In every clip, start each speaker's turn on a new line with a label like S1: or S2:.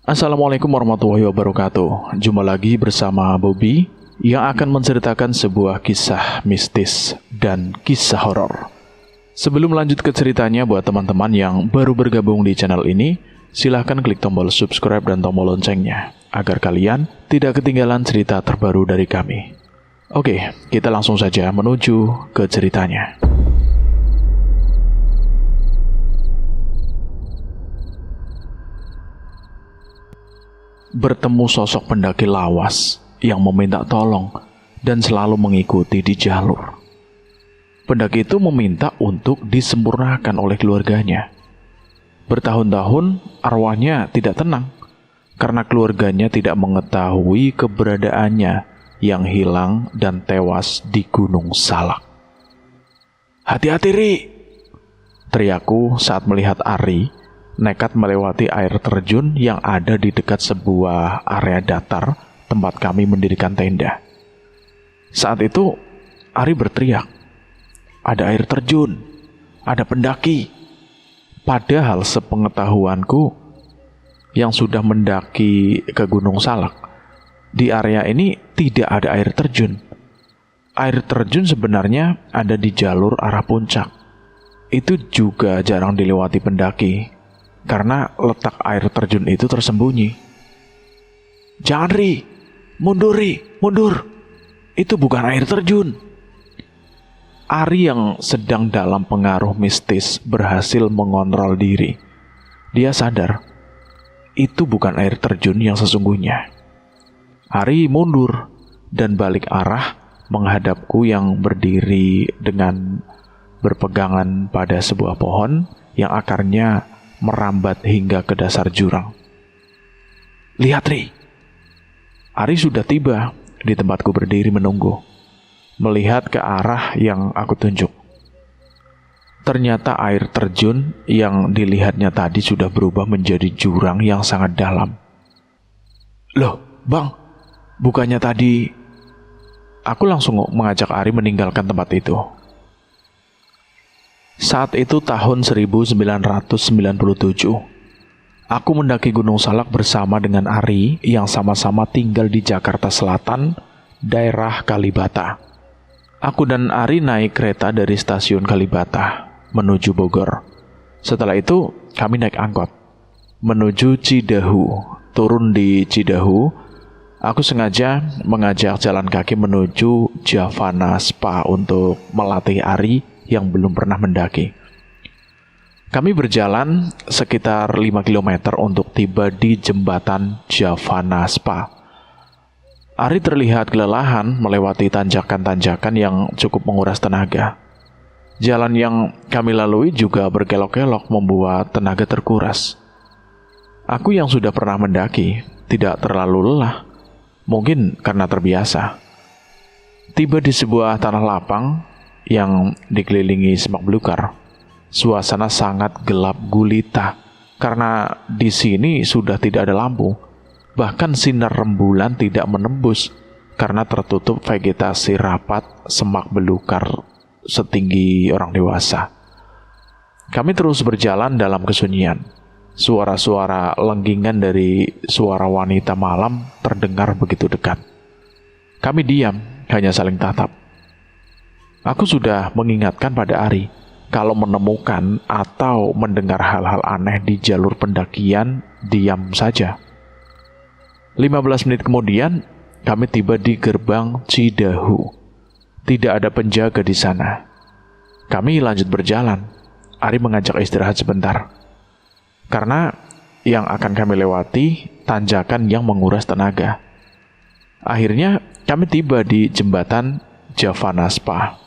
S1: Assalamualaikum warahmatullahi wabarakatuh. Jumpa lagi bersama Bobby yang akan menceritakan sebuah kisah mistis dan kisah horor. Sebelum lanjut ke ceritanya, buat teman-teman yang baru bergabung di channel ini, silahkan klik tombol subscribe dan tombol loncengnya agar kalian tidak ketinggalan cerita terbaru dari kami. Oke, kita langsung saja menuju ke ceritanya. Bertemu sosok pendaki lawas yang meminta tolong dan selalu mengikuti di jalur. Pendaki itu meminta untuk disempurnakan oleh keluarganya. Bertahun-tahun arwahnya tidak tenang karena keluarganya tidak mengetahui keberadaannya yang hilang dan tewas di Gunung Salak. "Hati-hati, Ri!" teriakku saat melihat Ari nekat melewati air terjun yang ada di dekat sebuah area datar tempat kami mendirikan tenda. Saat itu, Ari berteriak, "Ada air terjun, ada pendaki." Padahal sepengetahuanku yang sudah mendaki ke Gunung Salak, di area ini tidak ada air terjun. Air terjun sebenarnya ada di jalur arah puncak. Itu juga jarang dilewati pendaki karena letak air terjun itu tersembunyi. "Jangan, Ri! Mundur, Ri! Mundur! Itu bukan air terjun!" Ari yang sedang dalam pengaruh mistis berhasil mengontrol diri. Dia sadar, itu bukan air terjun yang sesungguhnya. Ari mundur dan balik arah menghadapku yang berdiri dengan berpegangan pada sebuah pohon yang akarnya merambat hingga ke dasar jurang. "Lihat, Ri!" Ari sudah tiba di tempatku berdiri menunggu, melihat ke arah yang aku tunjuk. Ternyata air terjun yang dilihatnya tadi sudah berubah menjadi jurang yang sangat dalam. "Loh, Bang, bukannya tadi..." Aku langsung mengajak Ari meninggalkan tempat itu. Saat itu tahun 1997. Aku mendaki Gunung Salak bersama dengan Ari yang sama-sama tinggal di Jakarta Selatan, daerah Kalibata. Aku dan Ari naik kereta dari stasiun Kalibata menuju Bogor. Setelah itu kami naik angkot menuju Cidahu. Turun di Cidahu, aku sengaja mengajak jalan kaki menuju Javana Spa untuk melatih Ari yang belum pernah mendaki. Kami berjalan sekitar 5 km untuk tiba di jembatan Javana Spa. Ari terlihat kelelahan melewati tanjakan-tanjakan yang cukup menguras tenaga. Jalan yang kami lalui juga berkelok-kelok membuat tenaga terkuras. Aku yang sudah pernah mendaki tidak terlalu lelah, mungkin karena terbiasa. Tiba di sebuah tanah lapang yang dikelilingi semak belukar. Suasana sangat gelap gulita karena di sini sudah tidak ada lampu. Bahkan sinar rembulan tidak menembus karena tertutup vegetasi rapat semak belukar setinggi orang dewasa. Kami terus berjalan dalam kesunyian. Suara-suara lenggingan dari suara wanita malam terdengar begitu dekat. Kami diam, hanya saling tatap. Aku sudah mengingatkan pada Ari, kalau menemukan atau mendengar hal-hal aneh di jalur pendakian, diam saja. 15 menit kemudian, kami tiba di gerbang Cidahu. Tidak ada penjaga di sana. Kami lanjut berjalan. Ari mengajak istirahat sebentar. Karena yang akan kami lewati, tanjakan yang menguras tenaga. Akhirnya, kami tiba di jembatan Javana Spa.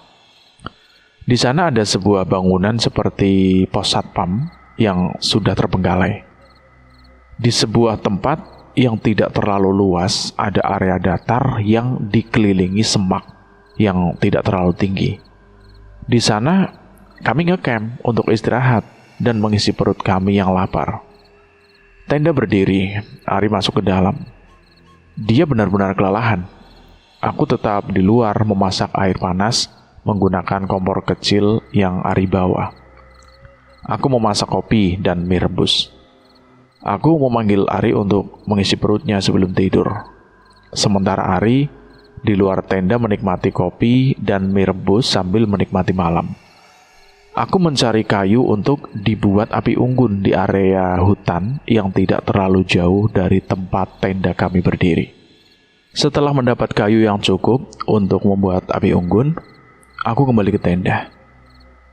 S1: Di sana ada sebuah bangunan seperti pos satpam yang sudah terbengkalai. Di sebuah tempat yang tidak terlalu luas, ada area datar yang dikelilingi semak yang tidak terlalu tinggi. Di sana, kami ngecamp untuk istirahat dan mengisi perut kami yang lapar. Tenda berdiri, Ari masuk ke dalam. Dia benar-benar kelelahan. Aku tetap di luar memasak air panas menggunakan kompor kecil yang Ari bawa. Aku memasak kopi dan mie rebus. Aku memanggil Ari untuk mengisi perutnya sebelum tidur. Sementara Ari di luar tenda menikmati kopi dan mie rebus sambil menikmati malam. Aku mencari kayu untuk dibuat api unggun di area hutan yang tidak terlalu jauh dari tempat tenda kami berdiri. Setelah mendapat kayu yang cukup untuk membuat api unggun, aku kembali ke tenda.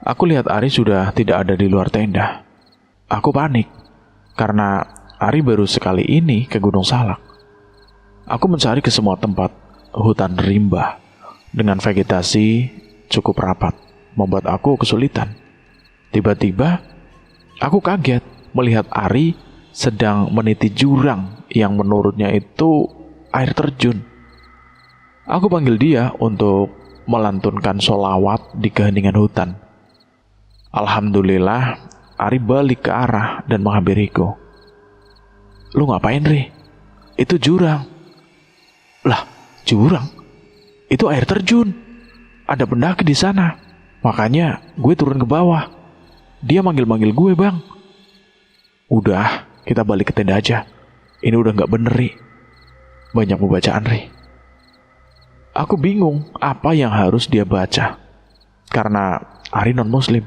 S1: Aku lihat Ari sudah tidak ada di luar tenda. Aku panik, karena Ari baru sekali ini ke Gunung Salak. Aku mencari ke semua tempat hutan rimba dengan vegetasi cukup rapat, membuat aku kesulitan. Tiba-tiba, aku kaget melihat Ari sedang meniti jurang yang menurutnya itu air terjun. Aku panggil dia untuk melantunkan sholawat di keheningan hutan. Alhamdulillah, Ari balik ke arah dan menghampiriku. "Lu ngapain, Ri? Itu jurang." "Lah, jurang? Itu air terjun. Ada pendaki di sana. Makanya gue turun ke bawah. Dia manggil-manggil gue, Bang." "Udah, kita balik ke tenda aja. Ini udah gak bener, Ri. Banyak pembacaan, Ri." Aku bingung apa yang harus dia baca, karena Ari non-muslim.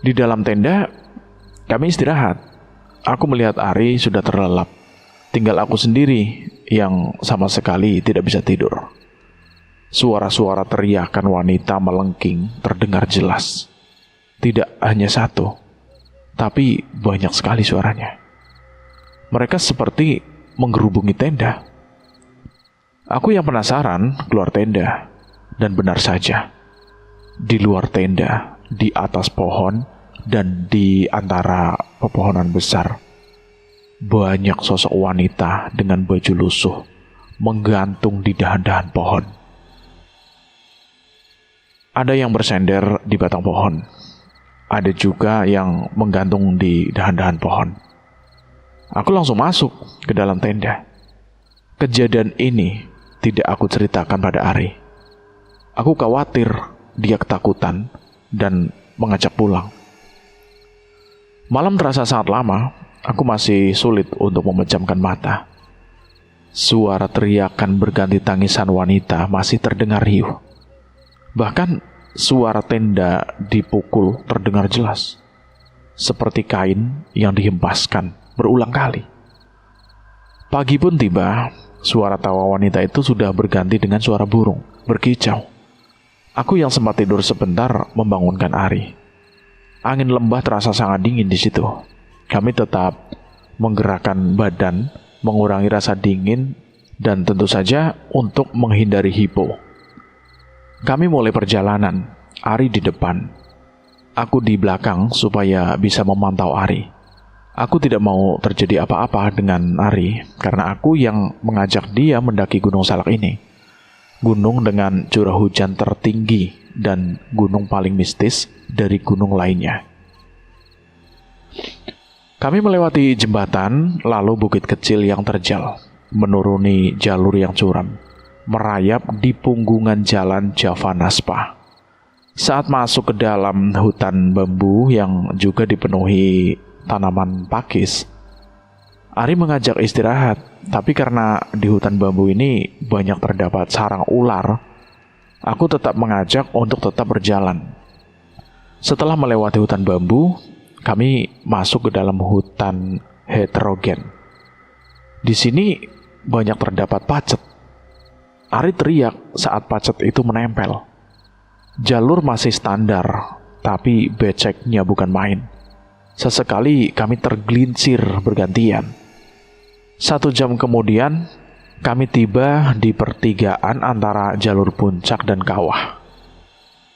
S1: Di dalam tenda, kami istirahat. Aku melihat Ari sudah terlelap. Tinggal aku sendiri yang sama sekali tidak bisa tidur. Suara-suara teriakan wanita melengking terdengar jelas. Tidak hanya satu, tapi banyak sekali suaranya. Mereka seperti menggerubungi tenda. Aku yang penasaran keluar tenda, dan benar saja. Di luar tenda, di atas pohon, dan di antara pepohonan besar, banyak sosok wanita dengan baju lusuh menggantung di dahan-dahan pohon. Ada yang bersender di batang pohon. Ada juga yang menggantung di dahan-dahan pohon. Aku langsung masuk ke dalam tenda. Kejadian ini tidak aku ceritakan pada Ari. Aku khawatir dia ketakutan dan mengajak pulang. Malam terasa sangat lama. Aku masih sulit untuk memejamkan mata. Suara teriakan berganti tangisan wanita masih terdengar riuh. Bahkan suara tenda dipukul terdengar jelas, seperti kain yang dihempaskan berulang kali. Pagi pun tiba. Suara tawa wanita itu sudah berganti dengan suara burung berkicau. Aku yang sempat tidur sebentar membangunkan Ari. Angin lembah terasa sangat dingin di situ. Kami tetap menggerakkan badan, mengurangi rasa dingin, dan tentu saja untuk menghindari hipo. Kami mulai perjalanan, Ari di depan. Aku di belakang supaya bisa memantau Ari. Aku tidak mau terjadi apa-apa dengan Ari, karena aku yang mengajak dia mendaki Gunung Salak ini. Gunung dengan curah hujan tertinggi dan gunung paling mistis dari gunung lainnya. Kami melewati jembatan, lalu bukit kecil yang terjal, menuruni jalur yang curam, merayap di punggungan jalan Java Naspa. Saat masuk ke dalam hutan bambu yang juga dipenuhi tanaman pakis, Ari mengajak istirahat, tapi karena di hutan bambu ini banyak terdapat sarang ular, aku tetap mengajak untuk tetap berjalan. Setelah melewati hutan bambu, kami masuk ke dalam hutan heterogen. Di sini banyak terdapat pacet. Ari teriak saat pacet itu menempel. Jalur masih standar, tapi beceknya bukan main. Sesekali kami tergelincir bergantian. 1 jam kemudian, kami tiba di pertigaan antara jalur puncak dan kawah.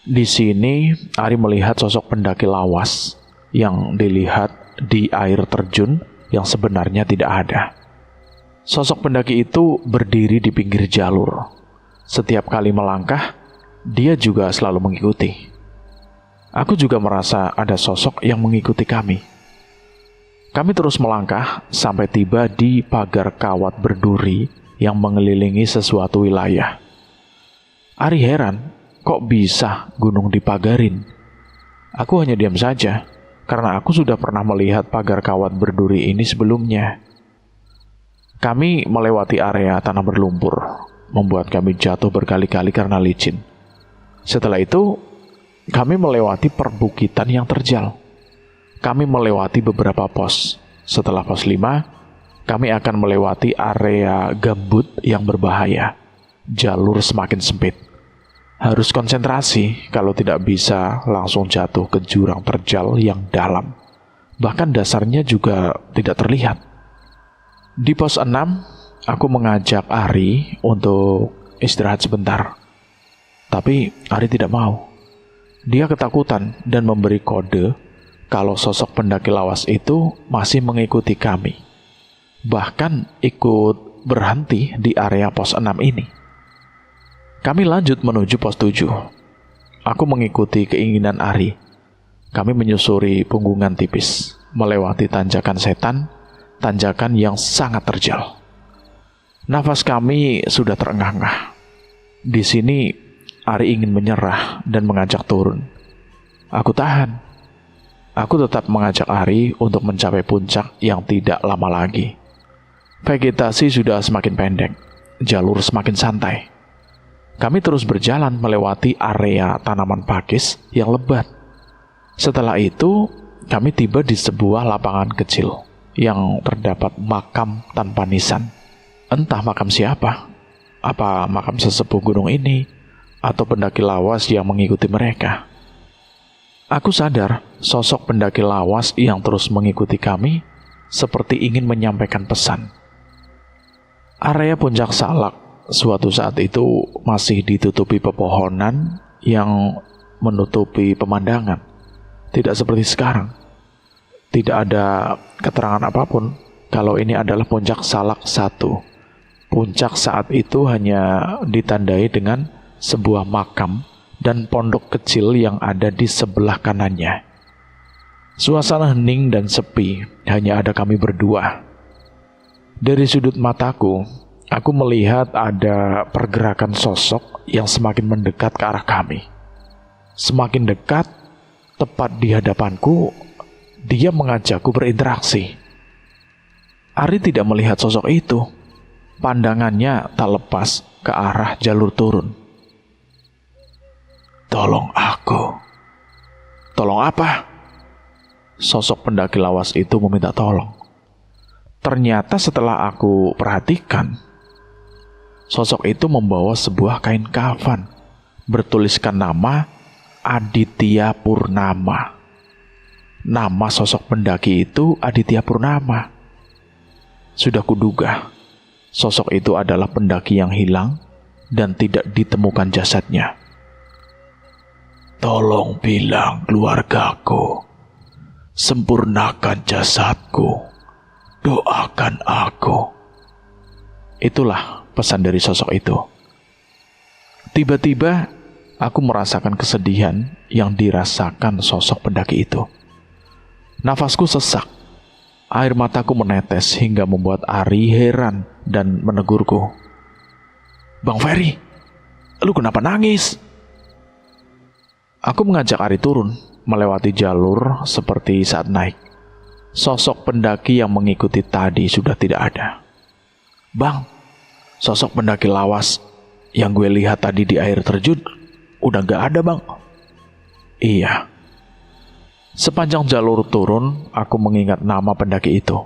S1: Di sini, Ari melihat sosok pendaki lawas yang dilihat di air terjun yang sebenarnya tidak ada. Sosok pendaki itu berdiri di pinggir jalur. Setiap kali melangkah, dia juga selalu mengikuti. Aku juga merasa ada sosok yang mengikuti kami. Kami terus melangkah sampai tiba di pagar kawat berduri yang mengelilingi sesuatu wilayah. Ari heran, kok bisa gunung dipagarin? Aku hanya diam saja, karena aku sudah pernah melihat pagar kawat berduri ini sebelumnya. Kami melewati area tanah berlumpur, membuat kami jatuh berkali-kali karena licin. Setelah itu, kami melewati perbukitan yang terjal. Kami melewati beberapa pos. Setelah pos 5, kami akan melewati area gambut yang berbahaya. Jalur semakin sempit. Harus konsentrasi, kalau tidak bisa langsung jatuh ke jurang terjal yang dalam. Bahkan dasarnya juga tidak terlihat. Di pos 6, aku mengajak Ari untuk istirahat sebentar. Tapi Ari tidak mau. Dia ketakutan dan memberi kode kalau sosok pendaki lawas itu masih mengikuti kami. Bahkan ikut berhenti di area pos 6 ini. Kami lanjut menuju pos 7. Aku mengikuti keinginan Ari. Kami menyusuri punggungan tipis, melewati tanjakan setan, tanjakan yang sangat terjal. Nafas kami sudah terengah-engah. Di sini, Ari ingin menyerah dan mengajak turun. Aku tahan. Aku tetap mengajak Ari untuk mencapai puncak yang tidak lama lagi. Vegetasi sudah semakin pendek, jalur semakin santai. Kami terus berjalan melewati area tanaman pakis yang lebat. Setelah itu, kami tiba di sebuah lapangan kecil yang terdapat makam tanpa nisan. Entah makam siapa, apa makam sesepuh gunung ini, atau pendaki lawas yang mengikuti mereka. Aku sadar sosok pendaki lawas yang terus mengikuti kami seperti ingin menyampaikan pesan. Area puncak Salak suatu saat itu masih ditutupi pepohonan yang menutupi pemandangan. Tidak seperti sekarang. Tidak ada keterangan apapun kalau ini adalah puncak Salak 1. Puncak saat itu hanya ditandai dengan sebuah makam dan pondok kecil yang ada di sebelah kanannya. Suasana hening dan sepi, hanya ada kami berdua. Dari sudut mataku, aku melihat ada pergerakan sosok yang semakin mendekat ke arah kami. Semakin dekat, tepat di hadapanku, dia mengajakku berinteraksi. Ari tidak melihat sosok itu. Pandangannya tak lepas ke arah jalur turun. "Tolong aku." "Tolong apa?" Sosok pendaki lawas itu meminta tolong. Ternyata setelah aku perhatikan, sosok itu membawa sebuah kain kafan bertuliskan nama Aditya Purnama. Nama sosok pendaki itu Aditya Purnama. Sudah kuduga, sosok itu adalah pendaki yang hilang dan tidak ditemukan jasadnya. "Tolong bilang keluargaku, sempurnakan jasadku, doakan aku." Itulah pesan dari sosok itu. Tiba-tiba, aku merasakan kesedihan yang dirasakan sosok pendaki itu. Nafasku sesak, air mataku menetes hingga membuat Ari heran dan menegurku. "Bang Ferry, lu kenapa nangis?" Aku mengajak Ari turun, melewati jalur seperti saat naik. Sosok pendaki yang mengikuti tadi sudah tidak ada. "Bang, sosok pendaki lawas yang gue lihat tadi di air terjun udah gak ada, Bang." "Iya." Sepanjang jalur turun, aku mengingat nama pendaki itu,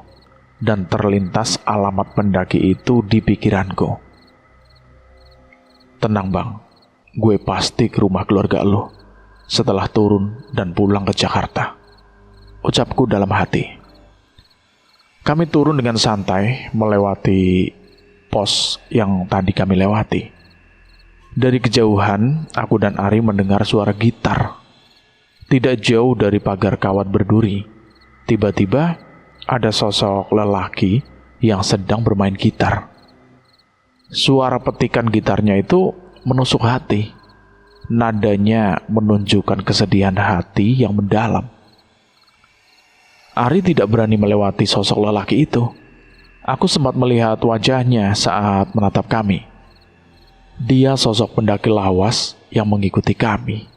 S1: dan terlintas alamat pendaki itu di pikiranku. "Tenang, Bang, gue pasti ke rumah keluarga lo setelah turun dan pulang ke Jakarta," ucapku dalam hati. Kami turun dengan santai melewati pos yang tadi kami lewati. Dari kejauhan, aku dan Ari mendengar suara gitar. Tidak jauh dari pagar kawat berduri, tiba-tiba ada sosok lelaki yang sedang bermain gitar. Suara petikan gitarnya itu menusuk hati. Nadanya menunjukkan kesedihan hati yang mendalam. Ari tidak berani melewati sosok lelaki itu. Aku sempat melihat wajahnya saat menatap kami. Dia sosok pendaki lawas yang mengikuti kami.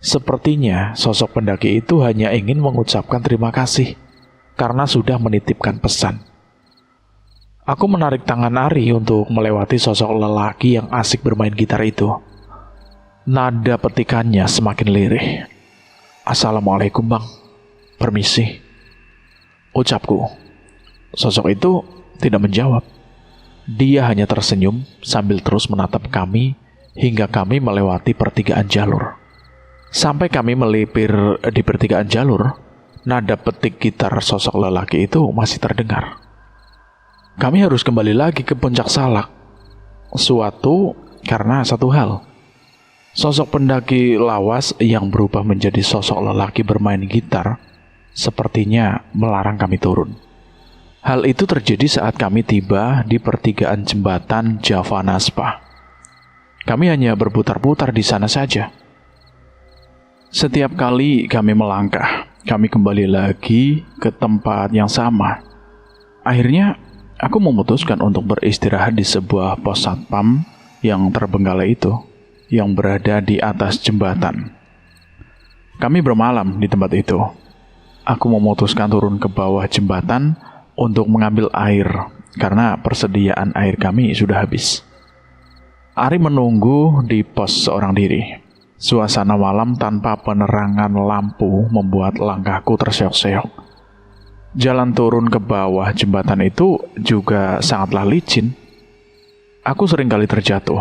S1: Sepertinya sosok pendaki itu hanya ingin mengucapkan terima kasih karena sudah menitipkan pesan. Aku menarik tangan Ari untuk melewati sosok lelaki yang asik bermain gitar itu. Nada petikannya semakin lirih. "Assalamualaikum bang, permisi," ucapku. Sosok itu tidak menjawab. Dia hanya tersenyum sambil terus menatap kami hingga kami melewati pertigaan jalur. Sampai kami melipir di pertigaan jalur, nada petik gitar sosok lelaki itu masih terdengar. Kami harus kembali lagi ke puncak Salak. Karena satu hal. Sosok pendaki lawas yang berubah menjadi sosok lelaki bermain gitar sepertinya melarang kami turun. Hal itu terjadi saat kami tiba di pertigaan jembatan Javanaspa. Kami hanya berputar-putar di sana saja. Setiap kali kami melangkah, kami kembali lagi ke tempat yang sama. Akhirnya, aku memutuskan untuk beristirahat di sebuah pos satpam yang terbengkalai itu, yang berada di atas jembatan. Kami bermalam di tempat itu. Aku memutuskan turun ke bawah jembatan untuk mengambil air, karena persediaan air kami sudah habis. Ari menunggu di pos seorang diri. Suasana malam tanpa penerangan lampu membuat langkahku terseok-seok. Jalan turun ke bawah jembatan itu juga sangatlah licin. Aku seringkali terjatuh.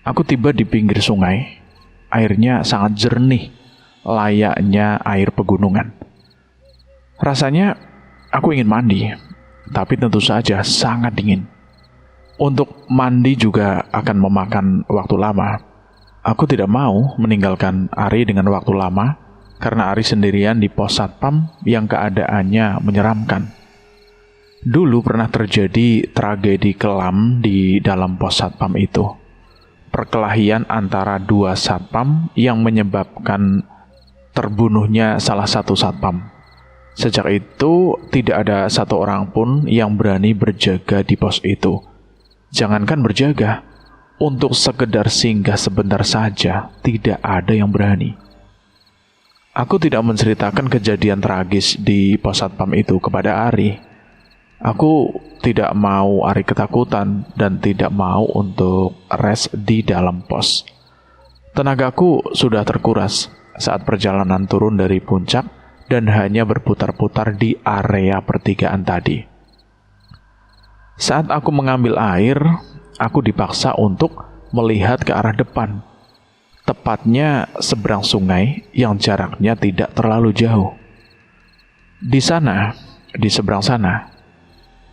S1: Aku tiba di pinggir sungai. Airnya sangat jernih, layaknya air pegunungan. Rasanya aku ingin mandi, tapi tentu saja sangat dingin. Untuk mandi juga akan memakan waktu lama. Aku tidak mau meninggalkan Ari dengan waktu lama, karena Ari sendirian di pos satpam yang keadaannya menyeramkan. Dulu pernah terjadi tragedi kelam di dalam pos satpam itu. Perkelahian antara dua satpam yang menyebabkan terbunuhnya salah satu satpam. Sejak itu, tidak ada satu orang pun yang berani berjaga di pos itu. Jangankan berjaga, untuk sekedar singgah sebentar saja, tidak ada yang berani. Aku tidak menceritakan kejadian tragis di pos satpam itu kepada Ari. Aku tidak mau Ari ketakutan dan tidak mau untuk rest di dalam pos. Tenagaku sudah terkuras saat perjalanan turun dari puncak dan hanya berputar-putar di area pertigaan tadi. Saat aku mengambil air, aku dipaksa untuk melihat ke arah depan. Tepatnya seberang sungai yang jaraknya tidak terlalu jauh. Di sana, di seberang sana,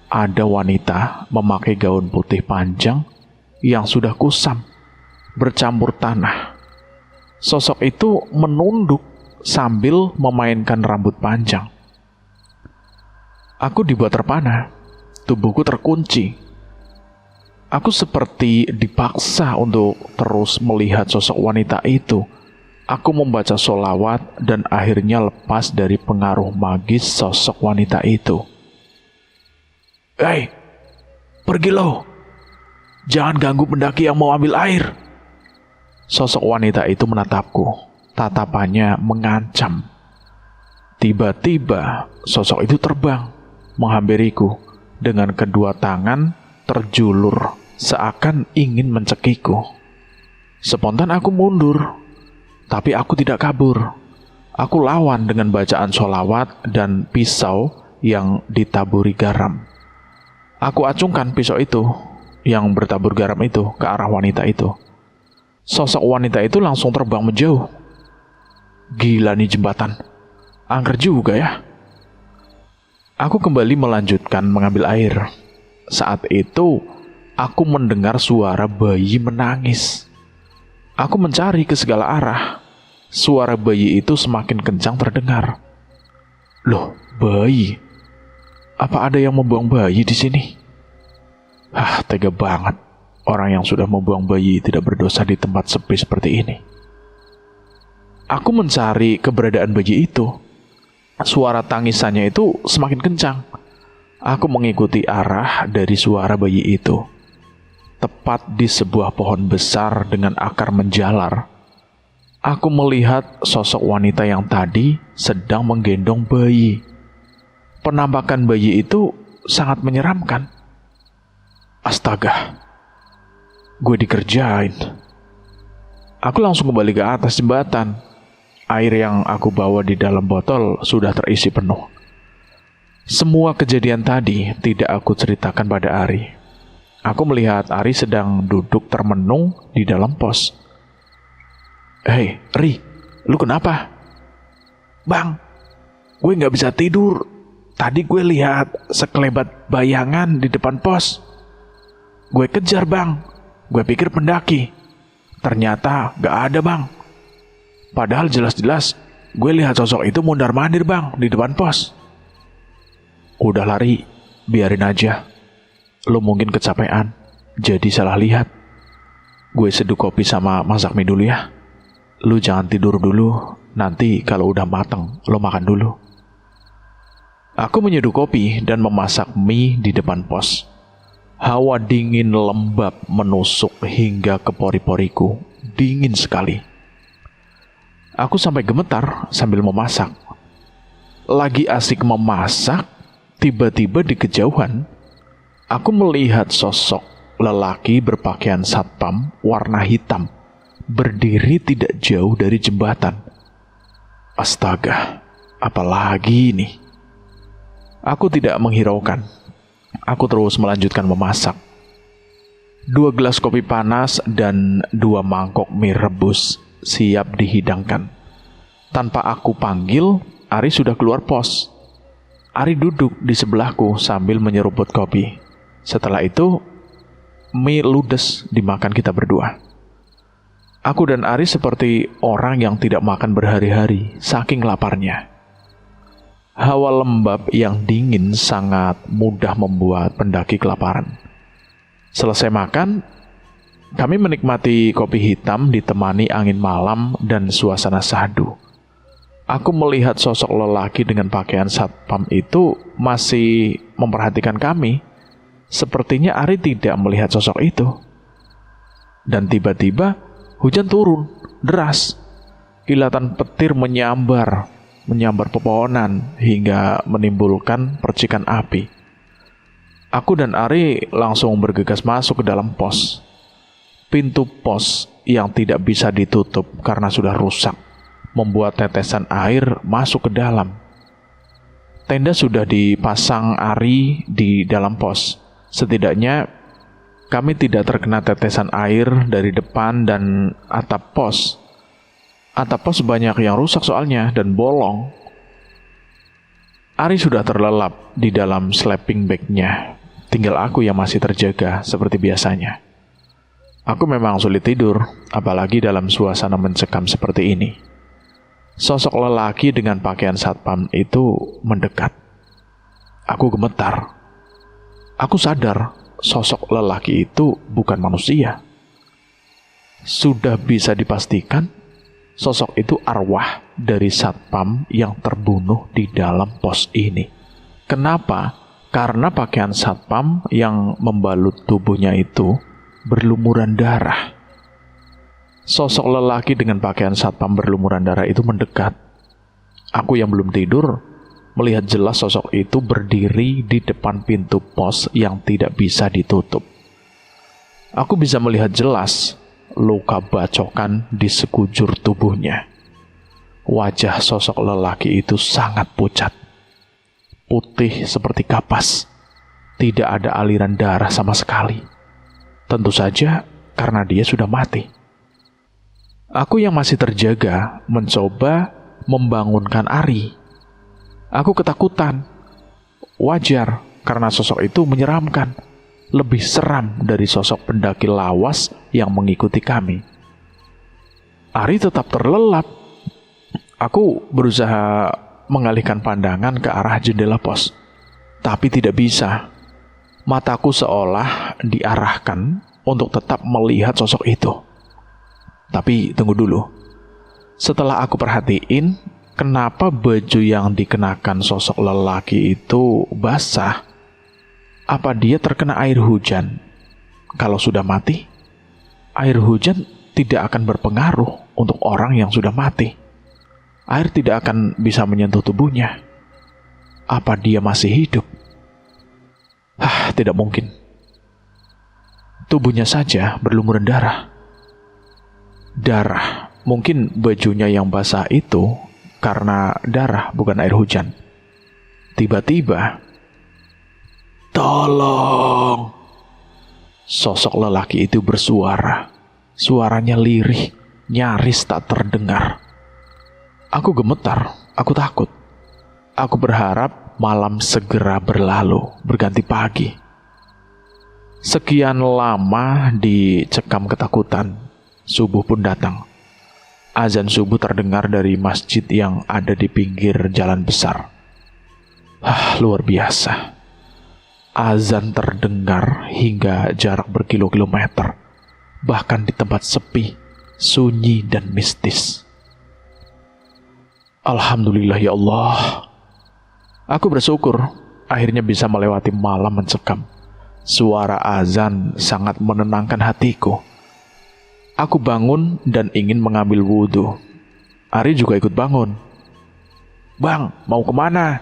S1: ada wanita memakai gaun putih panjang yang sudah kusam, bercampur tanah. Sosok itu menunduk sambil memainkan rambut panjang. Aku dibuat terpana, tubuhku terkunci. Aku seperti dipaksa untuk terus melihat sosok wanita itu. Aku membaca sholawat dan akhirnya lepas dari pengaruh magis sosok wanita itu. "Hei, pergi lo! Jangan ganggu pendaki yang mau ambil air!" Sosok wanita itu menatapku. Tatapannya mengancam. Tiba-tiba, sosok itu terbang, menghampiriku. Dengan kedua tangan terjulur, seakan ingin mencekikku. Spontan aku mundur, tapi aku tidak kabur. Aku lawan dengan bacaan sholawat dan pisau yang ditaburi garam. Aku acungkan pisau itu, yang bertabur garam itu, ke arah wanita itu. Sosok wanita itu langsung terbang menjauh. Gila nih jembatan, angker juga ya. Aku kembali melanjutkan mengambil air. Saat itu, aku mendengar suara bayi menangis. Aku mencari ke segala arah. Suara bayi itu semakin kencang terdengar. Loh, bayi? Apa ada yang membuang bayi di sini? Tega banget. Orang yang sudah membuang bayi tidak berdosa di tempat sepi seperti ini. Aku mencari keberadaan bayi itu. Suara tangisannya itu semakin kencang. Aku mengikuti arah dari suara bayi itu. Tepat di sebuah pohon besar dengan akar menjalar. Aku melihat sosok wanita yang tadi sedang menggendong bayi. Penampakan bayi itu sangat menyeramkan. Astaga, gue dikerjain. Aku langsung kembali ke atas jembatan. Air yang aku bawa di dalam botol sudah terisi penuh. Semua kejadian tadi tidak aku ceritakan pada Ari. Aku melihat Ari sedang duduk termenung di dalam pos. "Hei, Ri, lu kenapa?" "Bang, gue gak bisa tidur. Tadi gue lihat sekelebat bayangan di depan pos. Gue kejar, Bang. Gue pikir pendaki. Ternyata gak ada, Bang. Padahal jelas-jelas gue lihat sosok itu mondar-mandir, Bang, di depan pos." "Udah lari, biarin aja. Lu mungkin kecapean, jadi salah lihat. Gue seduh kopi sama masak mie dulu ya. Lu jangan tidur dulu, nanti kalau udah mateng, lu makan dulu." Aku menyeduh kopi dan memasak mie di depan pos. Hawa dingin lembab menusuk hingga ke pori-poriku. Dingin sekali. Aku sampai gemetar sambil memasak. Lagi asik memasak, tiba-tiba di kejauhan, aku melihat sosok lelaki berpakaian satpam warna hitam berdiri tidak jauh dari jembatan. Astaga, apalagi ini? Aku tidak menghiraukan. Aku terus melanjutkan memasak. 2 gelas kopi panas dan 2 mangkok mie rebus siap dihidangkan. Tanpa aku panggil, Ari sudah keluar pos. Ari duduk di sebelahku sambil menyeruput kopi. Setelah itu, mie ludes dimakan kita berdua. Aku dan Ari seperti orang yang tidak makan berhari-hari, saking laparnya. Hawa lembab yang dingin sangat mudah membuat pendaki kelaparan. Selesai makan, kami menikmati kopi hitam ditemani angin malam dan suasana syahdu. Aku melihat sosok lelaki dengan pakaian satpam itu masih memperhatikan kami. Sepertinya Ari tidak melihat sosok itu. Dan tiba-tiba hujan turun, deras. Kilatan petir menyambar pepohonan hingga menimbulkan percikan api. Aku dan Ari langsung bergegas masuk ke dalam pos. Pintu pos yang tidak bisa ditutup karena sudah rusak membuat tetesan air masuk ke dalam. Tenda sudah dipasang Ari di dalam pos. Setidaknya kami tidak terkena tetesan air dari depan dan atap pos. Atap pos banyak yang rusak soalnya dan bolong. Ari sudah terlelap di dalam sleeping bag-nya. Tinggal aku yang masih terjaga seperti biasanya. Aku memang sulit tidur, apalagi dalam suasana mencekam seperti ini. Sosok lelaki dengan pakaian satpam itu mendekat. Aku gemetar. Aku sadar sosok lelaki itu bukan manusia. Sudah bisa dipastikan sosok itu arwah dari satpam yang terbunuh di dalam pos ini. Kenapa? Karena pakaian satpam yang membalut tubuhnya itu berlumuran darah. Sosok lelaki dengan pakaian satpam berlumuran darah itu mendekat. Aku yang belum tidur melihat jelas sosok itu berdiri di depan pintu pos yang tidak bisa ditutup. Aku bisa melihat jelas luka bacokan di sekujur tubuhnya. Wajah sosok lelaki itu sangat pucat. Putih seperti kapas. Tidak ada aliran darah sama sekali. Tentu saja karena dia sudah mati. Aku yang masih terjaga mencoba membangunkan Ari. Aku ketakutan. Wajar karena sosok itu menyeramkan. Lebih seram dari sosok pendaki lawas yang mengikuti kami. Ari tetap terlelap. Aku berusaha mengalihkan pandangan ke arah jendela pos. Tapi tidak bisa. Mataku seolah diarahkan untuk tetap melihat sosok itu. Tapi tunggu dulu. Setelah aku perhatiin, kenapa baju yang dikenakan sosok lelaki itu basah? Apa dia terkena air hujan? Kalau sudah mati, air hujan tidak akan berpengaruh untuk orang yang sudah mati. Air tidak akan bisa menyentuh tubuhnya. Apa dia masih hidup? Tidak mungkin. Tubuhnya saja berlumuran darah. Darah, mungkin bajunya yang basah itu karena darah bukan air hujan. Tiba-tiba, "Tolong!" Sosok lelaki itu bersuara. Suaranya lirih, nyaris tak terdengar. Aku gemetar, aku takut. Aku berharap malam segera berlalu, berganti pagi. Sekian lama dicekam ketakutan, subuh pun datang. Azan subuh terdengar dari masjid yang ada di pinggir jalan besar. Luar biasa. Azan terdengar hingga jarak berkilo-kilometer, bahkan di tempat sepi, sunyi dan mistis. Alhamdulillah ya Allah. Aku bersyukur akhirnya bisa melewati malam mencekam. Suara azan sangat menenangkan hatiku. Aku bangun dan ingin mengambil wudhu. Ari juga ikut bangun. "Bang, mau kemana?"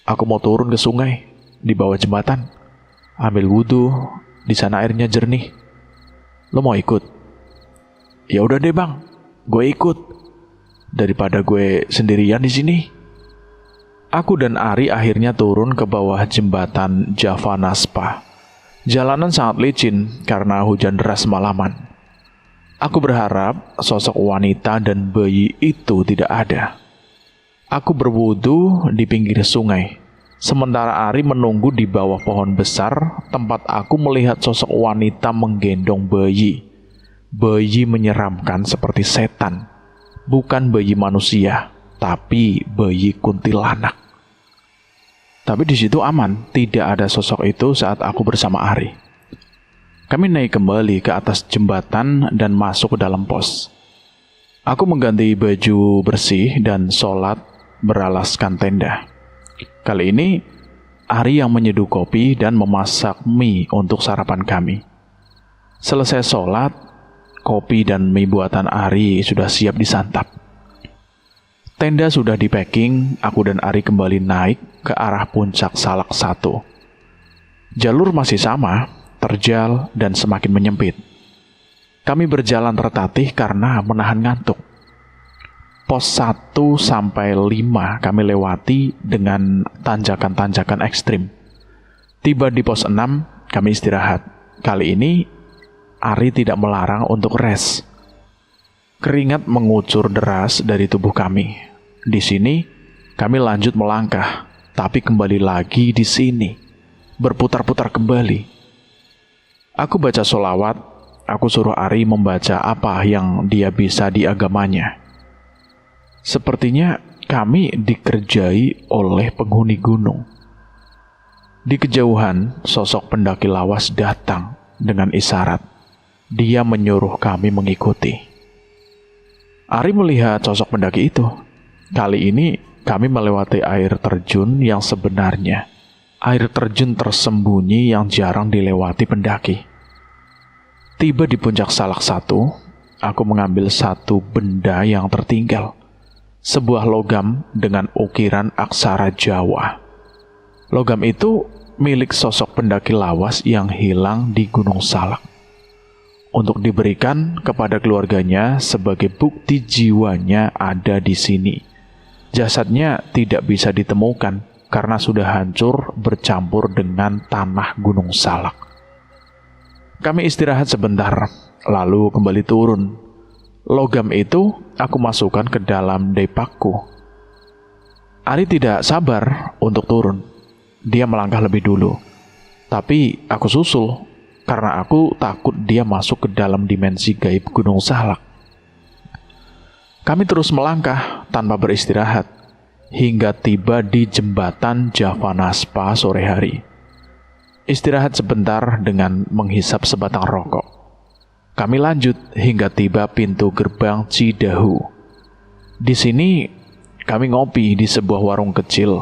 S1: "Aku mau turun ke sungai, di bawah jembatan. Ambil wudhu, di sana airnya jernih. Lo mau ikut?" "Ya udah deh bang, gue ikut. Daripada gue sendirian di sini." Aku dan Ari akhirnya turun ke bawah jembatan Javanaspa. Jalanan sangat licin karena hujan deras malaman. Aku berharap sosok wanita dan bayi itu tidak ada. Aku berwudu di pinggir sungai, sementara Ari menunggu di bawah pohon besar tempat aku melihat sosok wanita menggendong bayi. Bayi menyeramkan seperti setan. Bukan bayi manusia, tapi bayi kuntilanak. Tapi di situ aman, tidak ada sosok itu saat aku bersama Ari. Kami naik kembali ke atas jembatan dan masuk ke dalam pos. Aku mengganti baju bersih dan sholat beralaskan tenda. Kali ini, Ari yang menyeduh kopi dan memasak mie untuk sarapan kami. Selesai sholat, kopi dan mie buatan Ari sudah siap disantap. Tenda sudah di-packing, aku dan Ari kembali naik ke arah puncak Salak 1. Jalur masih sama, terjal dan semakin menyempit. Kami berjalan tertatih karena menahan ngantuk. Pos 1 sampai 5 kami lewati dengan tanjakan-tanjakan ekstrim. Tiba di pos 6, kami istirahat. Kali ini, Ari tidak melarang untuk rest. Keringat mengucur deras dari tubuh kami. Di sini, kami lanjut melangkah, tapi kembali lagi di sini, berputar-putar kembali. Aku baca sholawat, aku suruh Ari membaca apa yang dia bisa di agamanya. Sepertinya kami dikerjai oleh penghuni gunung. Di kejauhan, sosok pendaki lawas datang dengan isyarat. Dia menyuruh kami mengikuti. Ari melihat sosok pendaki itu. Kali ini kami melewati air terjun yang sebenarnya. Air terjun tersembunyi yang jarang dilewati pendaki. Tiba di puncak Salak 1, aku mengambil satu benda yang tertinggal. Sebuah logam dengan ukiran aksara Jawa. Logam itu milik sosok pendaki lawas yang hilang di Gunung Salak. Untuk diberikan kepada keluarganya sebagai bukti jiwanya ada di sini. Jasadnya tidak bisa ditemukan karena sudah hancur bercampur dengan tanah Gunung Salak. Kami istirahat sebentar, lalu kembali turun. Logam itu aku masukkan ke dalam depakku. Ari tidak sabar untuk turun. Dia melangkah lebih dulu. Tapi aku susul, karena aku takut dia masuk ke dalam dimensi gaib Gunung Salak. Kami terus melangkah tanpa beristirahat, hingga tiba di jembatan Javanaspa sore hari. Istirahat sebentar dengan menghisap sebatang rokok. Kami lanjut hingga tiba pintu gerbang Cidahu. Di sini, kami ngopi di sebuah warung kecil.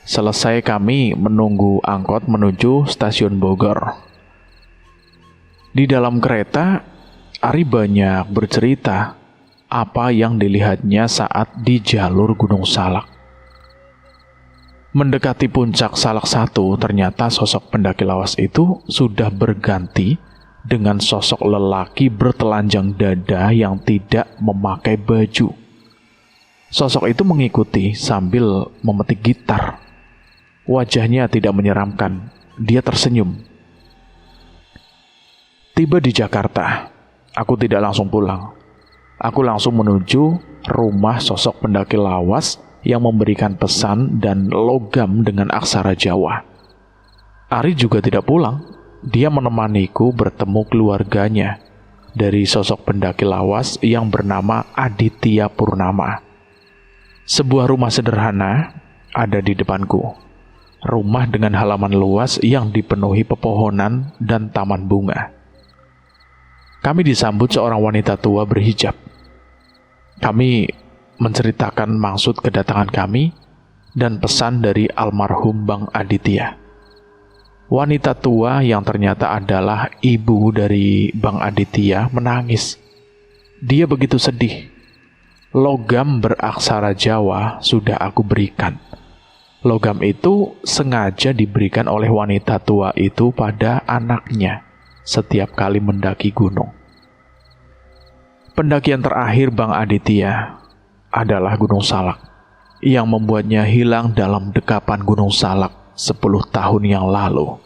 S1: Selesai kami menunggu angkot menuju stasiun Bogor. Di dalam kereta, Ari banyak bercerita apa yang dilihatnya saat di jalur Gunung Salak. Mendekati puncak Salak 1, ternyata sosok pendaki lawas itu sudah berganti dengan sosok lelaki bertelanjang dada yang tidak memakai baju. Sosok itu mengikuti sambil memetik gitar. Wajahnya tidak menyeramkan, dia tersenyum. Tiba di Jakarta, aku tidak langsung pulang. Aku langsung menuju rumah sosok pendaki lawas yang memberikan pesan dan logam dengan aksara Jawa. Ari juga tidak pulang. Dia menemaniku bertemu keluarganya dari sosok pendaki lawas yang bernama Aditya Purnama. Sebuah rumah sederhana ada di depanku. Rumah dengan halaman luas yang dipenuhi pepohonan dan taman bunga. Kami disambut seorang wanita tua berhijab. Kami menceritakan maksud kedatangan kami dan pesan dari almarhum Bang Aditya. Wanita tua yang ternyata adalah ibu dari Bang Aditya menangis. Dia begitu sedih. Logam beraksara Jawa sudah aku berikan. Logam itu sengaja diberikan oleh wanita tua itu pada anaknya setiap kali mendaki gunung. Pendakian terakhir Bang Aditya adalah Gunung Salak, yang membuatnya hilang dalam dekapan Gunung Salak 10 tahun yang lalu.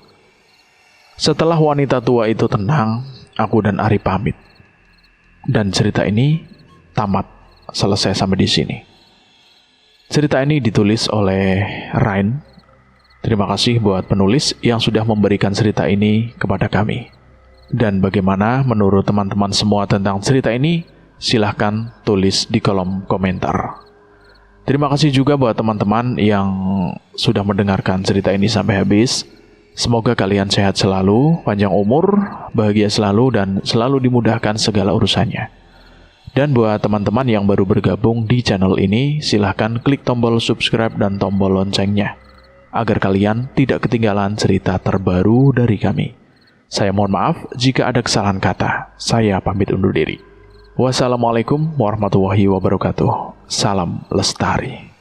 S1: Setelah wanita tua itu tenang, aku dan Ari pamit. Dan cerita ini tamat, selesai sampai di sini. Cerita ini ditulis oleh Rain. Terima kasih buat penulis yang sudah memberikan cerita ini kepada kami. Dan bagaimana menurut teman-teman semua tentang cerita ini? Silahkan tulis di kolom komentar. Terima kasih juga buat teman-teman yang sudah mendengarkan cerita ini sampai habis. Semoga kalian sehat selalu, panjang umur, bahagia selalu, dan selalu dimudahkan segala urusannya. Dan buat teman-teman yang baru bergabung di channel ini, silahkan klik tombol subscribe dan tombol loncengnya, agar kalian tidak ketinggalan cerita terbaru dari kami. Saya mohon maaf jika ada kesalahan kata. Saya pamit undur diri. Wassalamualaikum warahmatullahi wabarakatuh. Salam lestari.